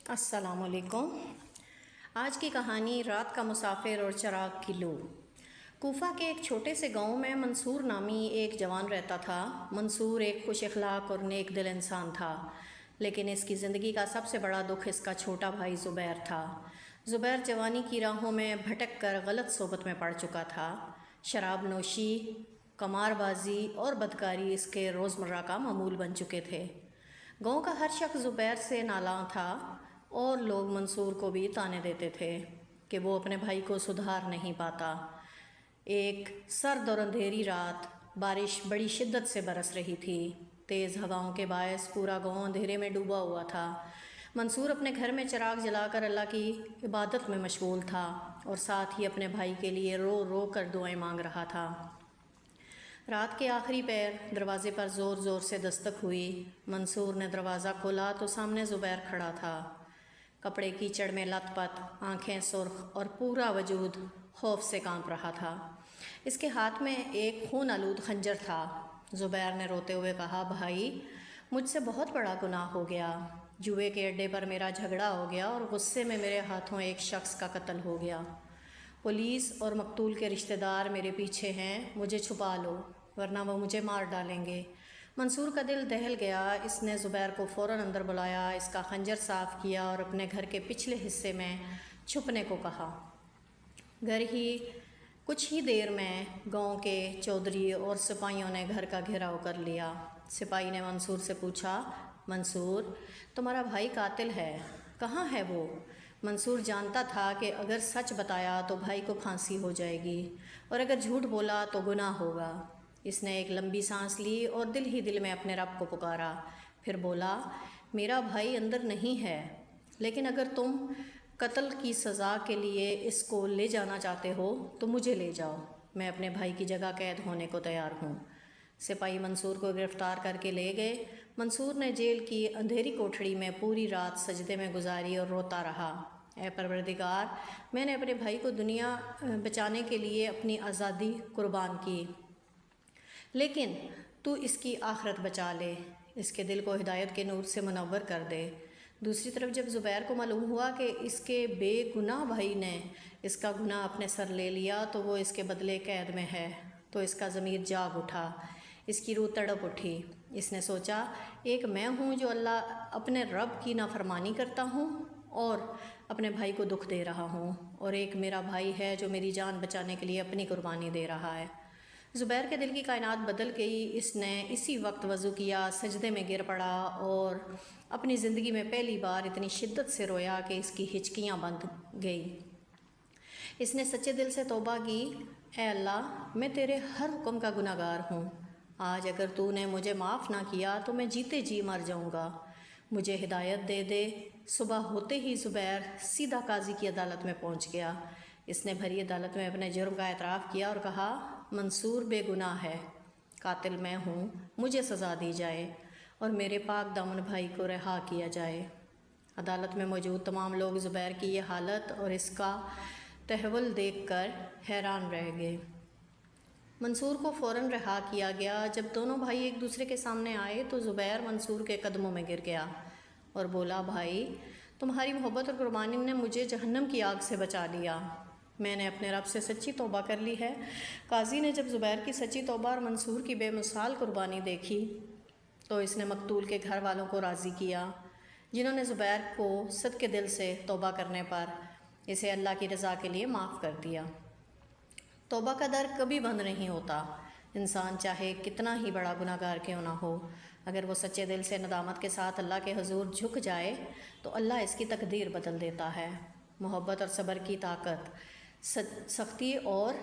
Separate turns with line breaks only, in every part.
السلام علیکم۔ آج کی کہانی رات کا مسافر اور چراغ کی لو۔ کوفہ کے ایک چھوٹے سے گاؤں میں منصور نامی ایک جوان رہتا تھا۔ منصور ایک خوش اخلاق اور نیک دل انسان تھا، لیکن اس کی زندگی کا سب سے بڑا دکھ اس کا چھوٹا بھائی زبیر تھا۔ زبیر جوانی کی راہوں میں بھٹک کر غلط صحبت میں پڑ چکا تھا۔ شراب نوشی، قمار بازی اور بدکاری اس کے روزمرہ کا معمول بن چکے تھے۔ گاؤں کا ہر شخص زبیر سے نالاں تھا اور لوگ منصور کو بھی طعنے دیتے تھے کہ وہ اپنے بھائی کو سدھار نہیں پاتا۔ ایک سرد اور اندھیری رات بارش بڑی شدت سے برس رہی تھی۔ تیز ہواؤں کے باعث پورا گاؤں اندھیرے میں ڈوبا ہوا تھا۔ منصور اپنے گھر میں چراغ جلا کر اللہ کی عبادت میں مشغول تھا اور ساتھ ہی اپنے بھائی کے لیے رو رو کر دعائیں مانگ رہا تھا۔ رات کے آخری پہر دروازے پر زور زور سے دستک ہوئی۔ منصور نے دروازہ کھولا تو سامنے زبیر کھڑا تھا۔ کپڑے کیچڑ میں لت پت، آنکھیں سرخ اور پورا وجود خوف سے کانپ رہا تھا۔ اس کے ہاتھ میں ایک خون آلود خنجر تھا۔ زبیر نے روتے ہوئے کہا، بھائی، مجھ سے بہت بڑا گناہ ہو گیا۔ جوئے کے اڈے پر میرا جھگڑا ہو گیا اور غصے میں میرے ہاتھوں ایک شخص کا قتل ہو گیا۔ پولیس اور مقتول کے رشتہ دار میرے پیچھے ہیں، مجھے چھپا لو ورنہ وہ مجھے مار ڈالیں گے۔ منصور کا دل دہل گیا۔ اس نے زبیر کو فوراً اندر بلایا، اس کا خنجر صاف کیا اور اپنے گھر کے پچھلے حصے میں چھپنے کو کہا۔ کچھ ہی دیر میں گاؤں کے چودھری اور سپاہیوں نے گھر کا گھیراؤ کر لیا۔ سپاہی نے منصور سے پوچھا، منصور، تمہارا بھائی قاتل ہے، کہاں ہے وہ؟ منصور جانتا تھا کہ اگر سچ بتایا تو بھائی کو پھانسی ہو جائے گی اور اگر جھوٹ بولا تو گناہ ہوگا۔ اس نے ایک لمبی سانس لی اور دل ہی دل میں اپنے رب کو پکارا، پھر بولا، میرا بھائی اندر نہیں ہے، لیکن اگر تم قتل کی سزا کے لیے اس کو لے جانا چاہتے ہو تو مجھے لے جاؤ، میں اپنے بھائی کی جگہ قید ہونے کو تیار ہوں۔ سپاہی منصور کو گرفتار کر کے لے گئے۔ منصور نے جیل کی اندھیری کوٹھڑی میں پوری رات سجدے میں گزاری اور روتا رہا، اے پروردگار، میں نے اپنے بھائی کو دنیا بچانے کے لیے اپنی آزادی قربان کی، لیکن تو اس کی آخرت بچا لے، اس کے دل کو ہدایت کے نور سے منور کر دے۔ دوسری طرف جب زبیر کو معلوم ہوا کہ اس کے بے گناہ بھائی نے اس کا گناہ اپنے سر لے لیا تو وہ اس کے بدلے قید میں ہے، تو اس کا ضمیر جاگ اٹھا، اس کی روح تڑپ اٹھی۔ اس نے سوچا، ایک میں ہوں جو اپنے رب کی نافرمانی کرتا ہوں اور اپنے بھائی کو دکھ دے رہا ہوں، اور ایک میرا بھائی ہے جو میری جان بچانے کے لیے اپنی قربانی دے رہا ہے۔ زبیر کے دل کی کائنات بدل گئی۔ اس نے اسی وقت وضو کیا، سجدے میں گر پڑا اور اپنی زندگی میں پہلی بار اتنی شدت سے رویا کہ اس کی ہچکیاں بند گئی۔ اس نے سچے دل سے توبہ کی، اے اللہ، میں تیرے ہر حکم کا گناہ گار ہوں۔ آج اگر تو نے مجھے معاف نہ کیا تو میں جیتے جی مر جاؤں گا، مجھے ہدایت دے دے۔ صبح ہوتے ہی زبیر سیدھا قاضی کی عدالت میں پہنچ گیا۔ اس نے بھری عدالت میں اپنے جرم کا اعتراف کیا اور کہا، منصور بے گناہ ہے، قاتل میں ہوں، مجھے سزا دی جائے اور میرے پاک دامن بھائی کو رہا کیا جائے۔ عدالت میں موجود تمام لوگ زبیر کی یہ حالت اور اس کا تحول دیکھ کر حیران رہ گئے۔ منصور کو فوراً رہا کیا گیا۔ جب دونوں بھائی ایک دوسرے کے سامنے آئے تو زبیر منصور کے قدموں میں گر گیا اور بولا، بھائی، تمہاری محبت اور قربانی نے مجھے جہنم کی آگ سے بچا لیا، میں نے اپنے رب سے سچی توبہ کر لی ہے۔ قاضی نے جب زبیر کی سچی توبہ اور منصور کی بے مثال قربانی دیکھی تو اس نے مقتول کے گھر والوں کو راضی کیا، جنہوں نے زبیر کو صدقے دل سے توبہ کرنے پر اسے اللہ کی رضا کے لیے معاف کر دیا۔ توبہ کا در کبھی بند نہیں ہوتا، انسان چاہے کتنا ہی بڑا گناہ گار کیوں نہ ہو، اگر وہ سچے دل سے ندامت کے ساتھ اللہ کے حضور جھک جائے تو اللہ اس کی تقدیر بدل دیتا ہے۔ محبت اور صبر کی طاقت سختی اور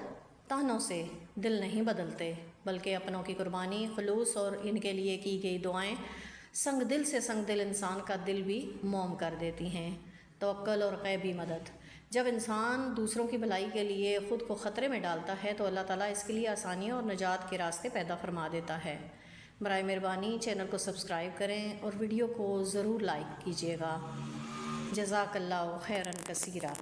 طعنوں سے دل نہیں بدلتے، بلکہ اپنوں کی قربانی، خلوص اور ان کے لیے کی گئی دعائیں سنگ دل سے سنگ دل انسان کا دل بھی موم کر دیتی ہیں۔ توکل اور غیبی مدد، جب انسان دوسروں کی بھلائی کے لیے خود کو خطرے میں ڈالتا ہے تو اللہ تعالیٰ اس کے لیے آسانیاں اور نجات کے راستے پیدا فرما دیتا ہے۔ برائے مہربانی چینل کو سبسکرائب کریں اور ویڈیو کو ضرور لائک کیجیے گا۔ جزاک اللہ خیراً کثیرا۔